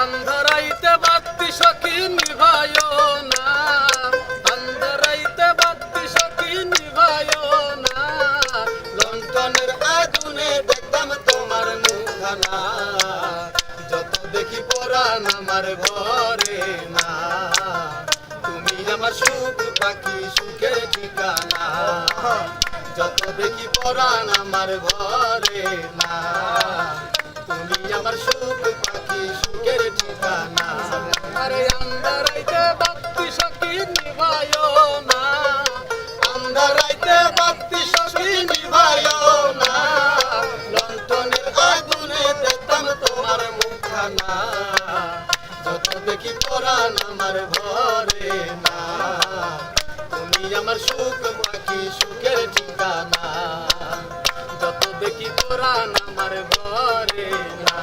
আন্ধারাইতে বাতি সখী নিভায়ো না, আন্ধারাইতে বাতি সখী নিভায়ো না, লণ্ঠনের আগুনে দেখতাম তোমার মুখখানা, যত দেখি পরাণ আমার ঘরে না, তুমি আমার সুখ পাখি সুখের ঠিকানা, যত দেখি পরাণ আমার ঘরে না, তুমি আমার সুখ পাখি সুখের ঠিকানা। আরে আন্ধারাইতে বাতি সখী নিভায়ো না, আন্ধারাইতে বাতি সখী নিভায়ো না, লণ্ঠনের আগুনে দেখতাম তোমার মুখখানা, যত দেখি পরাণ আমার ঘরে না, তুমি আমার সুখ পাখি সুখের ঠিকানা, যত দেখি পরাণ আমার ঘরে না,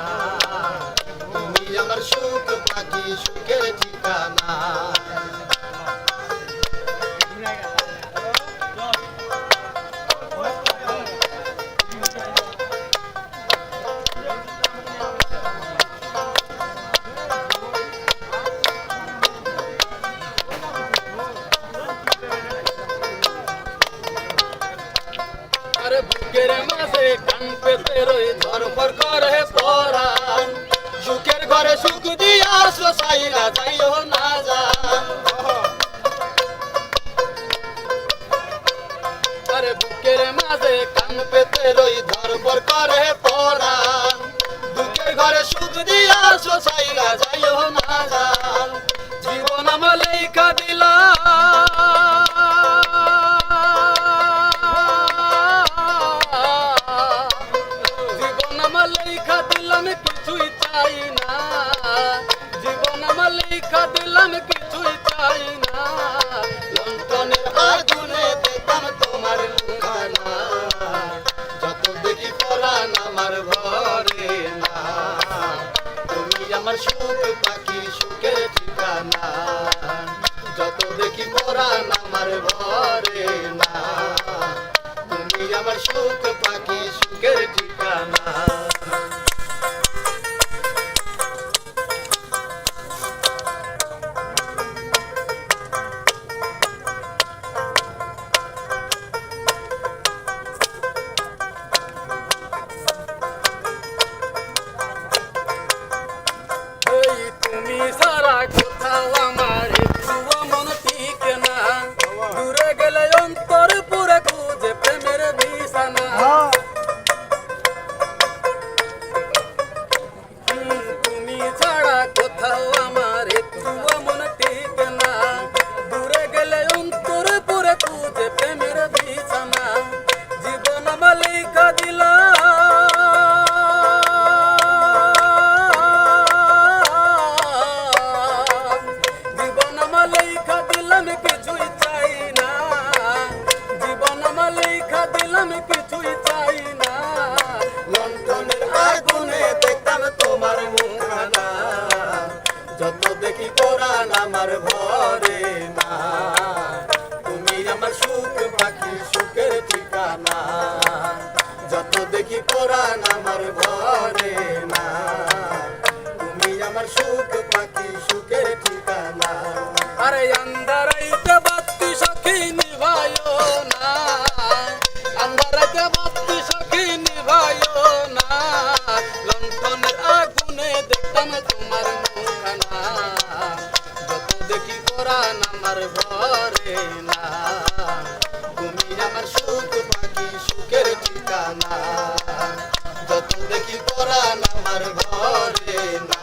তুমি আমার সুখ পাখি সুখের ঠিকানা। আরে বুকের মাঝে কান পেতে রই ধরপর করে পরাণ, সুখের ঘরে সুখ দিয়া সাইরা যাইও না জান। আরে বুকের মাঝে কান পেতে রই ধরপর করে পরাণ, বুকের ঘরে সুখ দিয়া সাইরা যাইও না জান। জীবন আমার লেখা দিলা, লেখা দিলাম কিছুই চাই না, জীবন আমার লেখা দিলাম কিছুই চাই না, লণ্ঠনের আগুনে দেখতাম তোমার মুখখানা, যত দেখি পরাণ আমার ঘরে না, তুমি আমার সুখ পাখি সুখের ঠিকানা, যত দেখি পরাণ আমার ঘরে না, তুমি আমার সুখ পাখি সুখের ঠিকানা। তুমি সারা কোথাও আমার একটুও মন টিকে না, দূরে গেলে অন্তর পুরে খুঁজে প্রেমের বিছানা। তুমি ছাড়া কোথাও আমার একটুও মন টিকে না, দূরে গেলে অন্তর পুরে খুঁজে প্রেমের বিছানা। জীবন আমার লেখা দিলা, লেখা দিলাম কিছুই চাই না, জীবন আমার লেখা দিলাম কিছুই চাই না, লণ্ঠনের আগুনে দেখতাম তোমার মুখখানা, যত দেখি পরাণ আমার ঘরে না, তুমি আমার সুখ পাখি সুখের ঠিকানা, যত দেখি পরাণ আমার ঘরে না, তুমি আমার সুখ পাখি সুখের ঠিকানা। আরে আন্ধারাইতে বাতি সখী নিভায়ো না, আন্ধারাইতে বাতি সখী নিভায়ো না, লণ্ঠনের আগুনে দেখতাম তোমার মুখখানা, যত দেখি পরাণ আমার ঘরে না, তুমি আমার সুখ পাখি সুখের ঠিকানা, যত দেখি পরাণ আমার ঘরে না,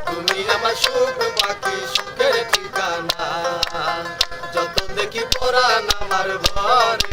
তুমি আমার সুখ পাখি সুখের ঠিকানা, যত দেখি পরাণ আমার ঘরে।